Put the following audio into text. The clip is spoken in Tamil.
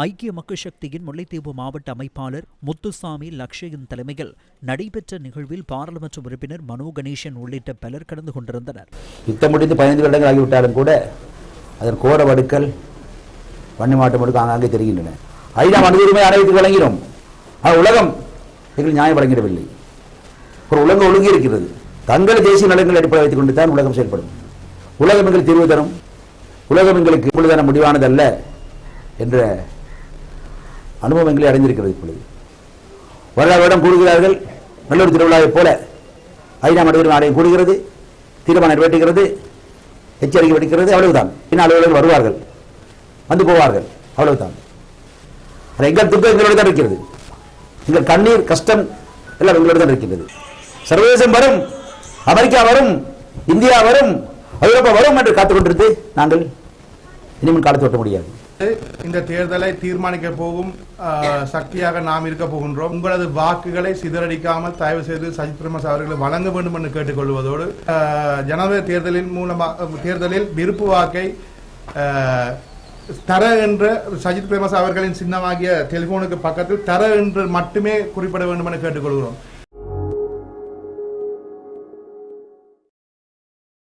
ஐக்கிய மக்கள் சக்தியின் முல்லைத்தீவு மாவட்ட அமைப்பாளர் முத்துசாமி லக்ஷயின் தலைமையில் நடைபெற்ற நிகழ்வில் பாராளுமன்ற உறுப்பினர் மனோ கணேசன் உள்ளிட்ட பலர் கலந்து கொண்டிருந்தனர். யுத்தம் முடிந்து 15 வருடங்கள் ஆகிவிட்டாலும் கூட அதன் கோர வடுக்கள் வன்னி மாவட்டம் முழுக்க ஆங்காங்கே தெரிகின்றன. ஐநா மனித உரிமை ஆணையத்துக்கு வழங்கினோம். ஆனால் உலகம் எங்களுக்கு நியாயம் வழங்கிடவில்லை. ஒரு உலகம் ஒழுங்கி இருக்கிறது. தங்கள் தேசிய நலன்களை அடிப்படை வைத்துக் கொண்டு தான் உலகம் செயல்படும். உலகம் எங்களுக்கு தீர்வு தரும், உலகம் எங்களுக்கு இப்பொழுதான முடிவானதல்ல என்ற அனுபவம் எங்களை அடைந்திருக்கிறது. இப்பொழுது வருடம் கூடுகிறார்கள். நல்லொரு திருவிழாவைப் போல ஐநா மனித உரிமை ஆணையம் கூடுகிறது, தீர்மானம் நிறைவேற்றுகிறது, எச்சரிக்கை விடுக்கிறது. அவ்வளவுதான். அலுவலர்கள் வருவார்கள், வந்து போவார்கள், அவ்வளவுதான். எங்கள் துக்கம் எங்களோடு தான் இருக்கிறது. எங்கள் கண்ணீர் கஷ்டம் எல்லாம் எங்களோடு தான் இருக்கிறது. சர்வதேசம் வரும், அமெரிக்கா வரும், இந்தியா வரும், ஐரோப்பா வரும் என்று காத்துக் கொண்டிருந்து நாங்கள் இனிமேல் காலத்தை ஓட்ட முடியாது. இந்த தேர்தலை தீர்மானிக்க போகும் சக்தியாக நாம் இருக்க போகின்றோம். உங்களது வாக்குகளை சிதறடிக்காமல் தயவு செய்து சஜித் பிரேமதாச அவர்களை வழங்க வேண்டும் என்று கேட்டுக்கொள்வதோடு ஜனாதிபதி தேர்தலில் விருப்பு வாக்கை தர என்ற சஜித் பிரேமதாச அவர்களின் சின்னமாகிய டெலிபோனுக்கு பக்கத்தில் தர என்று மட்டுமே குறிப்பிட வேண்டும் என கேட்டுக்கொள்கிறோம்.